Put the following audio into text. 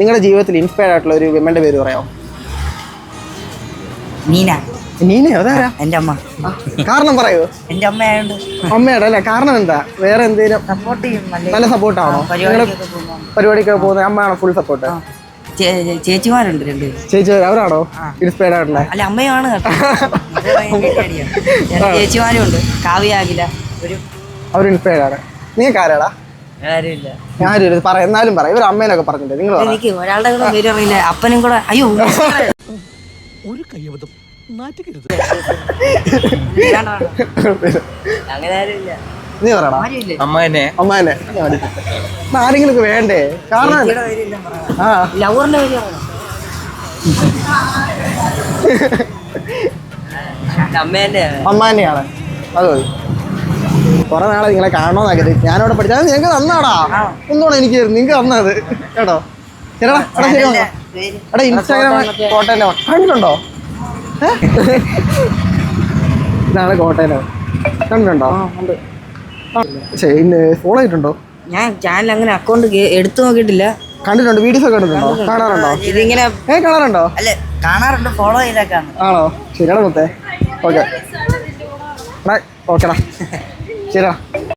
നിങ്ങളുടെ ജീവിതത്തിൽ ഇൻസ്പയർഡ് ആയിട്ടുള്ള ഒരു വിമന്റെ പേര് പറയാമോ? നീന. നീനയോ? അതാരാ? എൻ്റെ അമ്മ. കാരണം പറയൂ. എൻ്റെ അമ്മയായോണ്ട്. അമ്മയുടെ അല്ലേ? കാരണം എന്താ? വേറെ എന്തെങ്കിലും സപ്പോർട്ട് ചെയ്യും. നല്ല സപ്പോർട്ടാണോ? പരിപാടിക്കൊക്കെ പോകുന്ന അമ്മയാണോ ഫുൾ സപ്പോർട്ട്? ചേച്ചിമാരുണ്ട് 2. ചേച്ചി അവരാണോ ഇൻസ്പയർഡ് ആയിട്ടുള്ള? അല്ല, അമ്മയാണ് കേട്ടോ. ചേച്ചിമാരും ഉണ്ട്. കാവ്യാകില അവർ ഇൻസ്പയർഡ് ആണ്. നിങ്ങൾക്ക് ആരാടാ? ആരുമില്ല. ഞാനും പറയാം, എന്നാലും പറയാം. ഇവർ അമ്മേനൊക്കെ പറഞ്ഞില്ലേ? നിങ്ങൾ എനിക്ക് ഒരാളുടെ കൂടെ പേര് അറിയില്ല. അപ്പനും കൂടെ അയ്യോ ഒരു കയ്യബദ്ധം നാറ്റിക്കരുത്. അങ്ങനെ ആരുമില്ല. നീ പറയടാ. ആരുമില്ല. അമ്മേനെ ആരെങ്കിലും വേണ്ടേ? കാരണം ആ ലവറിന്റെ പേര് പറയണം. അമ്മാനെയാണ്. അത് മതി. കുറെ നാളെ നിങ്ങളെ കാണണമെന്നാക്കി ഞാനവിടെ പഠിച്ചാൽ ഞങ്ങൾക്ക് തന്നാടാ. ഒന്നുകൂടെ എനിക്ക് നിങ്ങൾക്ക് തന്നത് കേട്ടോ. ശരിടാ. എടാ ശരി. എടാ ഇൻസ്റ്റാഗ്രാം കോട്ടയിലോ കണ്ടിട്ടുണ്ടോ? ഇതാണ് കോട്ടയിലോ കണ്ടിട്ടുണ്ടോ? ശരി. ഫോളോ ചെയ്തിട്ടുണ്ടോ? ഞാൻ ചാനൽ അങ്ങനെ അക്കൗണ്ട് എടുത്തു നോക്കിയിട്ടില്ല. കണ്ടിട്ടുണ്ട്. വീഡിയോസ് ഒക്കെ കണ്ടിട്ടുണ്ടോ? കാണാറുണ്ടോ? ഇതിങ്ങനെ കാണാറുണ്ടോ? അല്ലെ, കാണാറുണ്ട്. ഫോളോ ചെയ്തേക്കാണ്. ആണോ? ശരിയാടാ മുത്തേ. ഓക്കെ. ഓക്കെടാ. ശരിടാ.